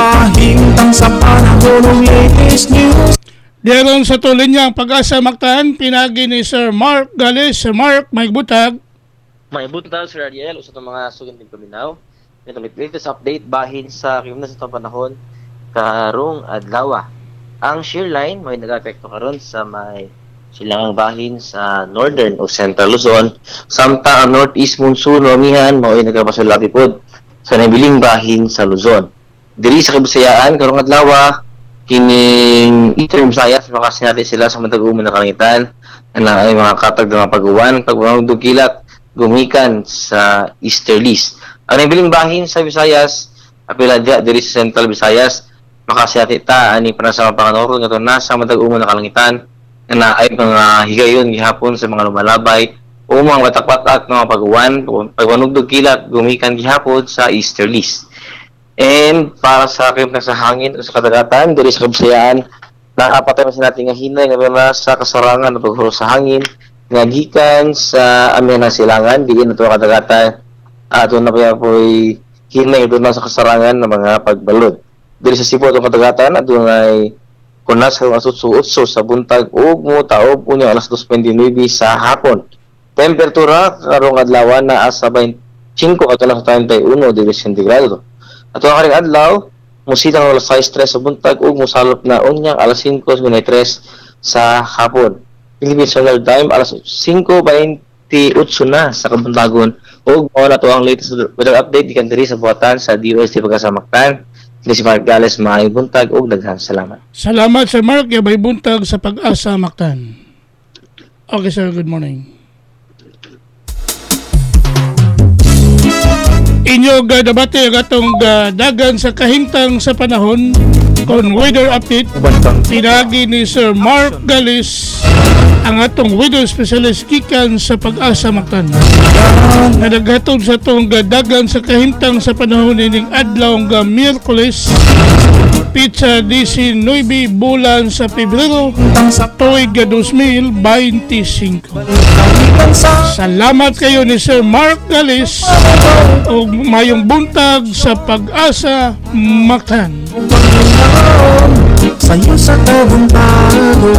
kahintang sa panahon ng latest news. Diyaron sa tuloy niya ang Pag-asa Mactan, pinagi ni Sir Mark Galis. Sir Mark, may butag. May butag, Sir Ariel, usa itong mga suganting paminaw. Ito latest update bahin sa kimna sa itong panahon karong adlaw. Ang shear line may nag-apekto karon sa may silangang bahin sa northern o central Luzon. Samtang ang northeast monsoon mamihan mao'y nagkapasulati pod sa nabiling bahin sa Luzon. Diri sa Kabisayaan karong adlaw, kining Eastern Visayas makasinati sila sa matag-uman na kalangitan na ay mga katag na pag-uwan pagpangudog kilat gumikan sa easterlies. Ang nabiling bahin sa Visayas apila diri sa Central Visayas makasinati ta ani panasama panganoro nga nasa matag-uman na kalangitan na ay mga higayon gihapon sa mga lumalabay o mga watak-watak nga pag-uwan pagpanugdog kilat gumikan gihapon sa easterlies. And para sa akin sa hangin o sa kadagatan, diri sa Kabisayaan, nakapatay man natin nga hinay nga sa kasarangan o paghuro sa hangin, nga gikan sa amihan ng silangan, diin ito kadagatan, ato na pa po'y hinay doon sa kasarangan ng mga pagbalod. Diri sa Cebu itong kadagatan, ato ay kunas sa asutso sa buntag ug mo taob unya alas 2:29 sa hapon. Temperatura karong adlaw na asa 25 at 31 degrees centigrado. Ato ang karing adlaw, musitang alas 6:03 sa buntag ug mosalop na unyang alas 5:03 sa hapon. Philippine Standard Time alas 5:28 na sa kabuntagon ug mao na to ang latest weather update dikan diri sa buhatan sa DOST Pag-asa Mactan. Dili si Mark Gales, maayong buntag ug daghang salamat. Salamat Sir Mark, yabay buntag sa Pag-asa Mactan. Okay sir, good morning. Inyo gadabati ang atong dagan sa kahintang sa panahon kon weather update pinagi ni Sir Mark Galis ang atong weather specialist gikan sa Pag-asa Mactan. Nadaghatod sa atong dagan sa kahintang sa panahon ining adlaw nga Miyerkules Pizza 19 bulan sa Pebrero tuig 2025. Salamat kayo ni Sir Mark Galis o mayong buntag sa Pag-asa Mactan. Sa'yo sa kabuntago